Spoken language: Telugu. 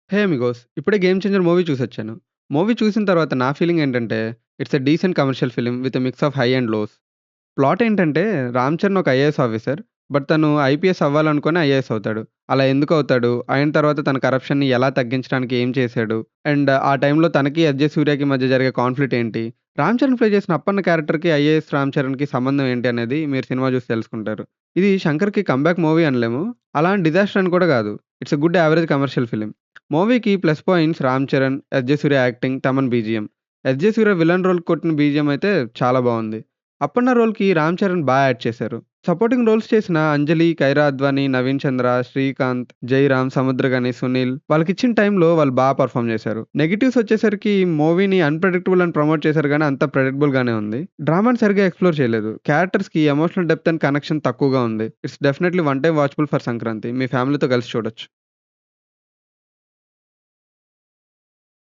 హే అమిగోస్! ఇప్పుడే 'గేమ్ చేంజర్' మూవీ చూసొచ్చాను. మూవీ చూసిన తర్వాత నా ఫీలింగ్ ఏంటంటే, it's a decent commercial film with a mix of high and lows. Plot ఏంటంటే, రామ్ చరణ్ ఒక ఐఏఎస్ ఆఫీసర్. బట్ తను ఐపీఎస్ అవ్వాలనుకుని ఐఏఎస్ అవుతాడు. అలా ఎందుకు అవుతాడు? అయిన తర్వాత తన కరప్షన్‌ని ఎలా తగ్గించడానికి ఏం చేశాడు? అండ్ ఆ టైంలో తనకి, 'ఎస్‌జే సూర్యకి' మధ్య జరిగే కాన్ఫ్లిక్ట్ ఏంటి? రామ్ చరణ్ ప్లే చేసిన అప్పన్న క్యారెక్టర్‌కి, ఐఏఎస్ రామ్ చరణ్‌కి సంబంధం ఏంటి అనేది మీరు సినిమా చూసి తెలుసుకుంటారు. ఇది 'శంకర్‌కి' కమ్‌బ్యాక్ మూవీ అనలేము. అలా అని డిజాస్టర్ అని కూడా కాదు. It's a good average commercial film. మూవీకి plus points 'Ram Charan', 'SJ Suryah' acting, 'Thaman' BGM. 'SJ Suryah' villain రోల్‌కి కొట్టిన బీజీఎం అయితే చాలా బావుంది. అప్పన్న రోల్‌కి 'రామ్ చరణ్' యాడ్ చేశారు. సపోర్టింగ్ రోల్స్ చేసిన 'అంజలి', 'కైరా అద్వాని', 'నవీన్ చంద్ర', 'శ్రీకాంత్', 'జయరామ్', 'సముద్రగని', 'సునీల్' వాళ్ళకిచ్చిన టైంలో వాళ్ళు పెర్ఫార్మ్ చేశారు. నెగెటివ్స్ వచ్చేసరికి మూవీని అన్‌ప్రెడిక్టబుల్ అని ప్రమోట్ చేశారు గానీ అంతా ప్రెడిక్టబుల్ గానే ఉంది. డ్రామాని సరిగ్గా ఎక్స్‌ప్లోర్ చేయలేదు. క్యారెక్టర్స్‌కి ఎమోషనల్ డెప్త్ అండ్ కనెక్షన్ తక్కువగా ఉంది. It's definitely one time watchable for Sankranti. మీ ఫ్యామిలీతో కలిసి చూడొచ్చు.